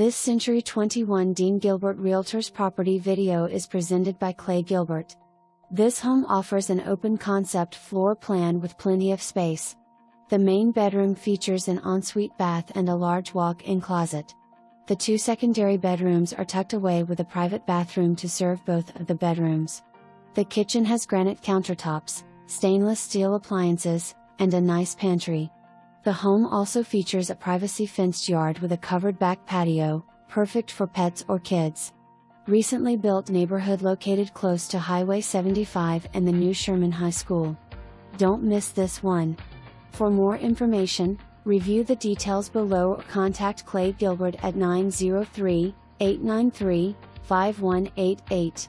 This Century 21 Dean Gilbert Realtors property video is presented by Clay Gilbert. This home offers an open concept floor plan with plenty of space. The main bedroom features an ensuite bath and a large walk-in closet. The two secondary bedrooms are tucked away with a private bathroom to serve both of the bedrooms. The kitchen has granite countertops, stainless steel appliances, and a nice pantry. The home also features a privacy-fenced yard with a covered back patio, perfect for pets or kids. Recently built neighborhood located close to Highway 75 and the new Sherman High School. Don't miss this one. For more information, review the details below or contact Clay Gilbert at 903-893-5188.